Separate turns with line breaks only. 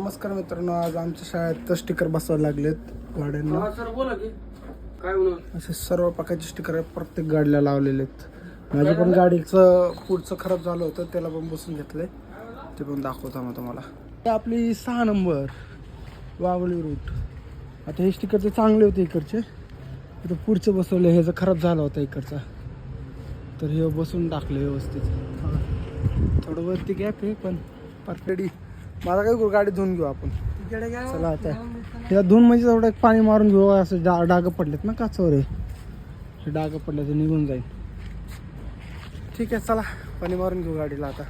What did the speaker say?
नमस्कार मित्रांनो, आज आमच्या शाळेत स्टिकर बसवायला लागलेत गाड्यांना.
सर बोला की काय होणार.
असे सर्व प्रकारचे स्टिकर प्रत्येक गाडीला लावलेले आहेत. माझ्या पण गाडीचं पुढचं खराब झालं होतं, त्याला पण बसून घेतलंय. ते पण दाखवतो मग तुम्हाला. आपली 6 नंबर वावळी रूट. आता हे स्टिकर ते चांगले होते इकडचे, आता पुढचं बसवले, ह्याचं खराब झाला होता इकडचा, तर हे बसून टाकले व्यवस्थित. थोडं वरती गॅप आहे पण परफेक्ट. माझा काय करू, गाडी धुवून घेऊ आपण. चला आता या धुवून म्हणजे थोडं एक पाणी मारून घेऊ. असं डाग पडलेत ना काचावर, हे डाग पडले तर निघून जाईल. ठीक आहे, चला पाणी मारून घेऊ गाडीला आता.